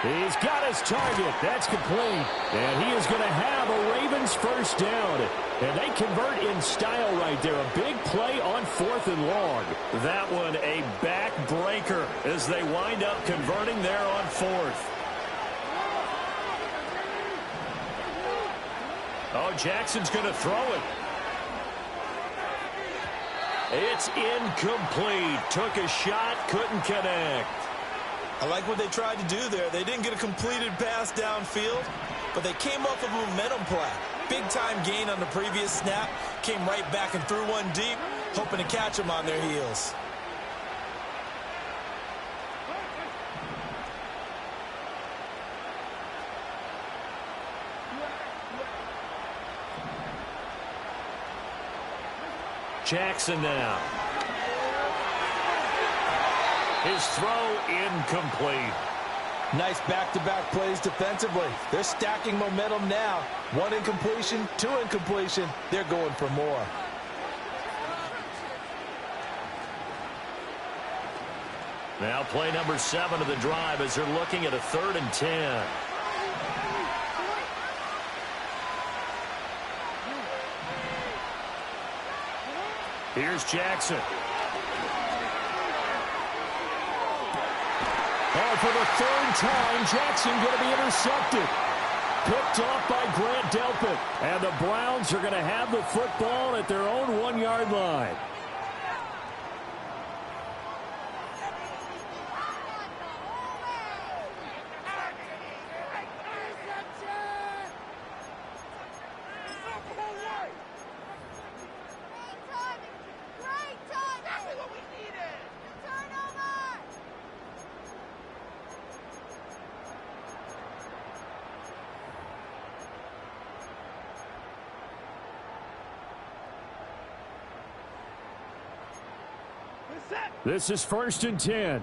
He's got his target. That's complete. And he is going to have a Ravens 1st down. And they convert in style right there. A big play on 4th and long. That one a backbreaker as they wind up converting there on 4th. Oh, Jackson's going to throw it. It's incomplete. Took a shot, couldn't connect. I like what they tried to do there. They didn't get a completed pass downfield, but they came off of a momentum play. Big-time gain on the previous snap. Came right back and threw one deep, hoping to catch them on their heels. Jackson now. His throw incomplete. Nice back-to-back plays defensively. They're stacking momentum now. 1 incompletion, 2 incompletion. They're going for more. Now play number 7 of the drive as they're looking at a 3rd and 10. Here's Jackson. And for the 3rd time, Jackson going to be intercepted. Picked off by Grant Delpit. And the Browns are going to have the football at their own 1-yard line. This is 1st and 10.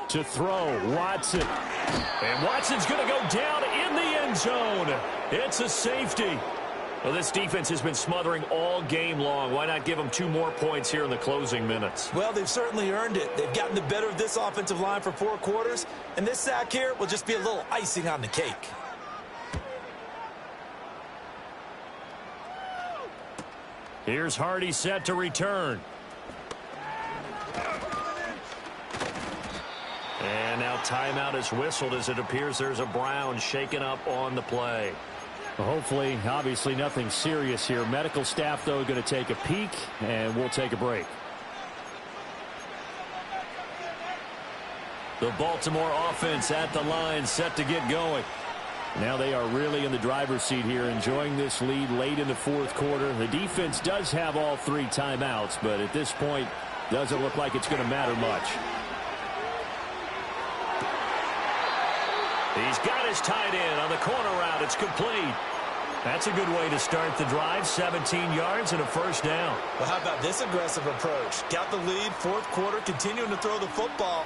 To throw, Watson. And Watson's going to go down in the end zone. It's a safety. Well, this defense has been smothering all game long. Why not give them 2 more points here in the closing minutes? Well, they've certainly earned it. They've gotten the better of this offensive line for 4 quarters, and this sack here will just be a little icing on the cake. Here's Hardy set to return. And now timeout is whistled as it appears there's a Brown shaken up on the play. Well, hopefully, obviously nothing serious here. Medical staff, though, going to take a peek, and we'll take a break. The Baltimore offense at the line, set to get going. Now they are really in the driver's seat here, enjoying this lead late in the 4th quarter. The defense does have all 3 timeouts, but at this point, doesn't look like it's going to matter much. He's got his tight end on the corner route. It's complete. That's a good way to start the drive. 17 yards and a 1st down. Well, how about this aggressive approach? Got the lead, 4th quarter, continuing to throw the football.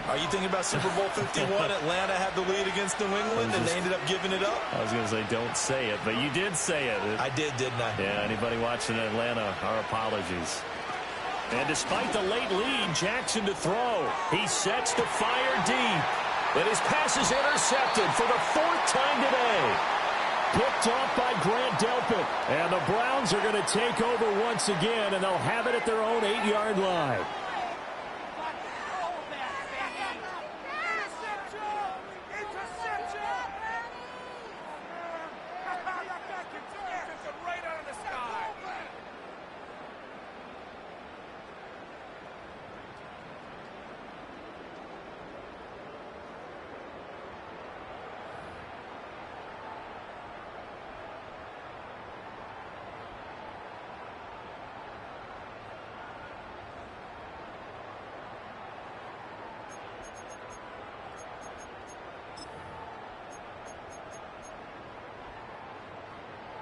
Are you thinking about Super Bowl 51? Atlanta had the lead against New England, and they ended up giving it up? I was going to say, don't say it, but you did say it. I did, didn't I? Yeah, anybody watching Atlanta, our apologies. And despite the late lead, Jackson to throw. He sets to fire deep. And his pass is intercepted for the 4th time today. Picked off by Grant Delpit. And the Browns are going to take over once again, and they'll have it at their own 8-yard line.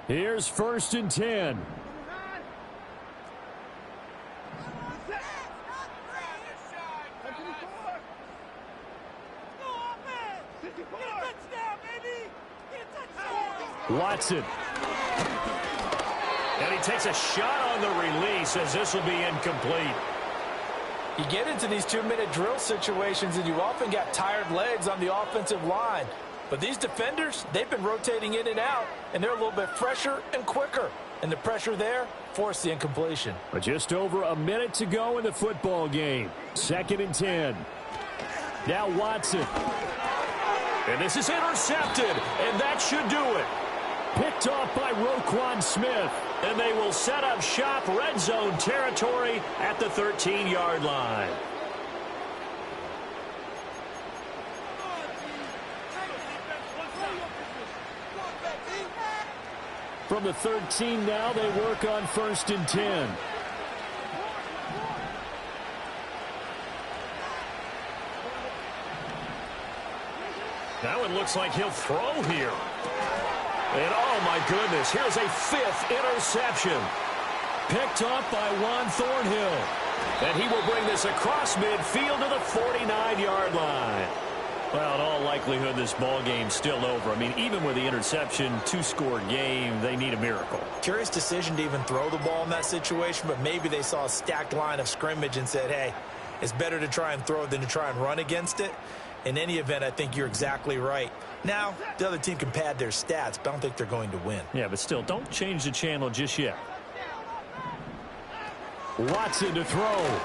Here's 1st and 10. Watson. And he takes a shot on the release as this will be incomplete. You get into these 2-minute drill situations, and you often got tired legs on the offensive line. But these defenders, they've been rotating in and out, and they're a little bit fresher and quicker. And the pressure there forced the incompletion. But just over a minute to go in the football game. 2nd and 10. Now Watson. And this is intercepted, and that should do it. Picked off by Roquan Smith. And they will set up shop, red zone territory at the 13-yard line. From the 13 now, they work on 1st and 10. Now it looks like he'll throw here. And oh my goodness, here's a 5th interception. Picked off by Juan Thornhill. And he will bring this across midfield to the 49-yard line. Well, in all likelihood, this ball game's still over. I mean, even with the interception, 2-score game, they need a miracle. Curious decision to even throw the ball in that situation, but maybe they saw a stacked line of scrimmage and said, hey, it's better to try and throw than to try and run against it. In any event, I think you're exactly right. Now, the other team can pad their stats, but I don't think they're going to win. Yeah, but still, don't change the channel just yet. Watson to throw.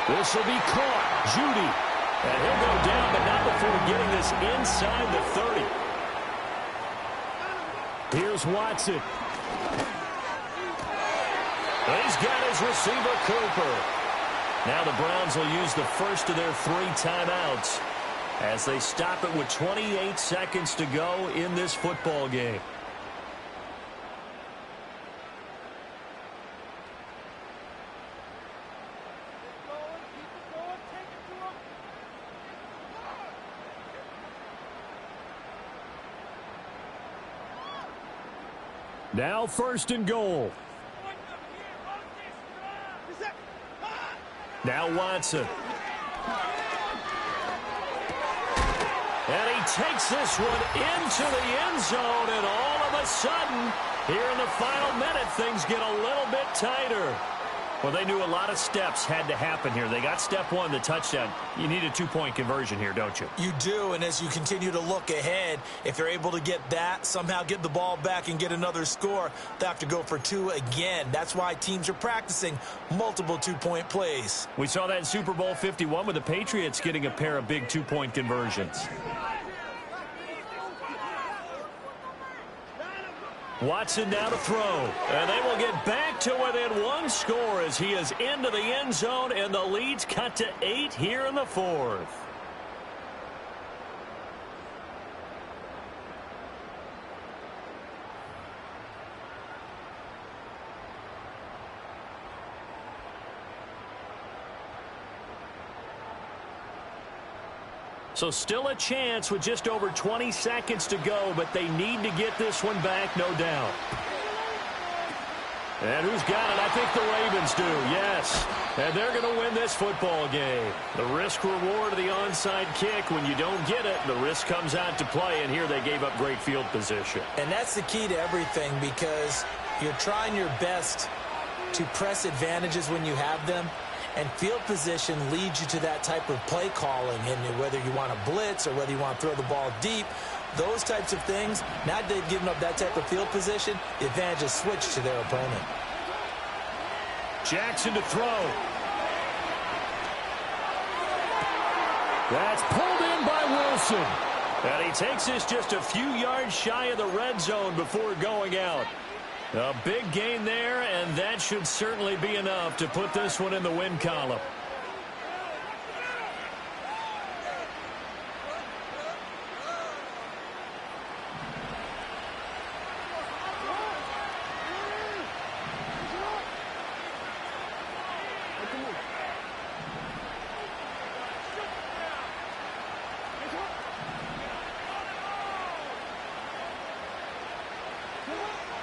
This will be caught. Judy. And he'll go down, but not before getting this inside the 30. Here's Watson. He's got his receiver, Cooper. Now the Browns will use the first of their 3 timeouts as they stop it with 28 seconds to go in this football game. Now 1st and goal. Now Watson. And he takes this one into the end zone, and all of a sudden, here in the final minute, things get a little bit tighter. Well, they knew a lot of steps had to happen here. They got step one, the touchdown. You need a 2-point conversion here, don't you? You do, and as you continue to look ahead, if they're able to get that, somehow get the ball back and get another score, they have to go for 2 again. That's why teams are practicing multiple 2-point plays. We saw that in Super Bowl 51 with the Patriots getting a pair of big 2-point conversions. Watson now to throw, and they will get back to within 1 score as he is into the end zone, and the lead's cut to 8 here in the 4th. So still a chance with just over 20 seconds to go, but they need to get this one back, no doubt. And who's got it? I think the Ravens do, yes. And they're going to win this football game. The risk-reward of the onside kick, when you don't get it, the risk comes out to play, and here they gave up great field position. And that's the key to everything, because you're trying your best to press advantages when you have them. And field position leads you to that type of play calling, and whether you want to blitz or whether you want to throw the ball deep, those types of things, now that they've given up that type of field position, the advantage is switched to their opponent. Jackson to throw. That's pulled in by Wilson. And he takes this just a few yards shy of the red zone before going out. A big gain there, and that should certainly be enough to put this one in the win column.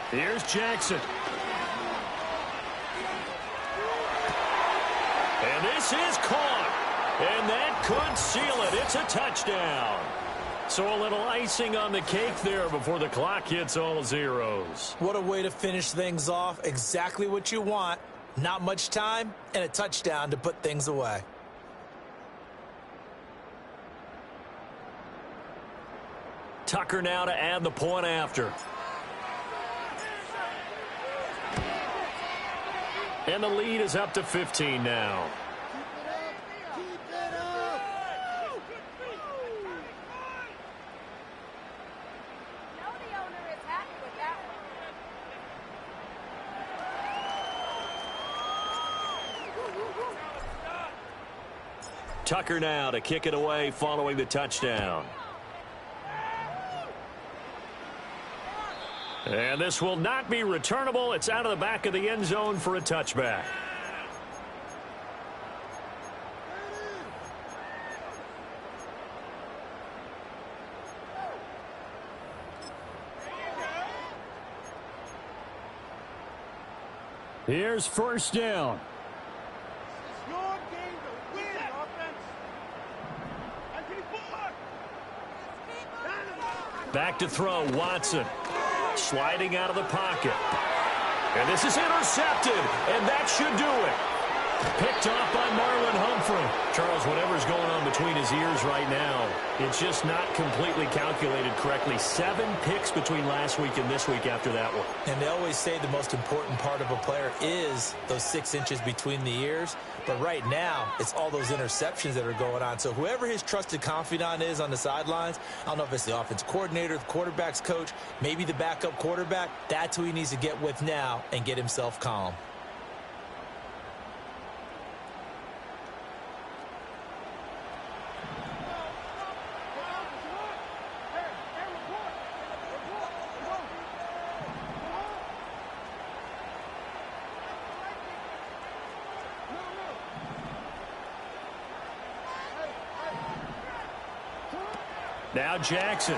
Here's Jackson. And this is caught. And that could seal it. It's a touchdown. So a little icing on the cake there before the clock hits all zeros. What a way to finish things off. Exactly what you want. Not much time and a touchdown to put things away. Tucker now to add the point after. And the lead is up to 15 now. Tucker now to kick it away following the touchdown. And this will not be returnable. It's out of the back of the end zone for a touchback. Here's 1st down. Back to throw, Watson. Sliding out of the pocket. And this is intercepted, and that should do it. Picked off by Marlon Humphrey. Charles, whatever's going on between his ears right now, it's just not completely calculated correctly. 7 picks between last week and this week after that one. And they always say the most important part of a player is those 6 inches between the ears. But right now, it's all those interceptions that are going on. So whoever his trusted confidant is on the sidelines, I don't know if it's the offense coordinator, the quarterback's coach, maybe the backup quarterback, that's who he needs to get with now and get himself calm. Now Jackson.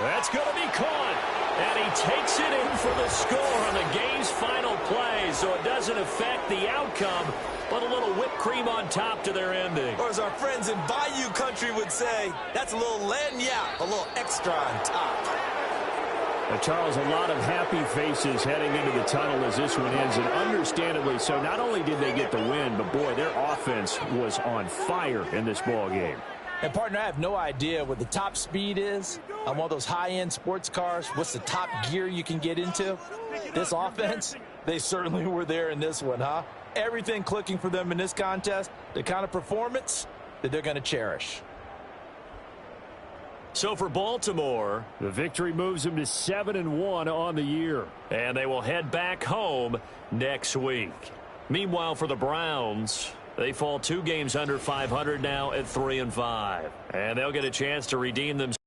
That's going to be caught. And he takes it in for the score on the game's final play, so it doesn't affect the outcome, but a little whipped cream on top to their ending. Or as our friends in Bayou Country would say, that's a little lagniappe, a little extra on top. Charles, a lot of happy faces heading into the tunnel as this one ends, and understandably so. Not only did they get the win, but, boy, their offense was on fire in this ball game. And, partner, I have no idea what the top speed is on one of those high-end sports cars. What's the top gear you can get into? This offense, they certainly were there in this one, huh? Everything clicking for them in this contest, the kind of performance that they're going to cherish. So for Baltimore, the victory moves them to 7-1 on the year. And they will head back home next week. Meanwhile, for the Browns, they fall 2 games under 500 now at 3-5. And they'll get a chance to redeem themselves.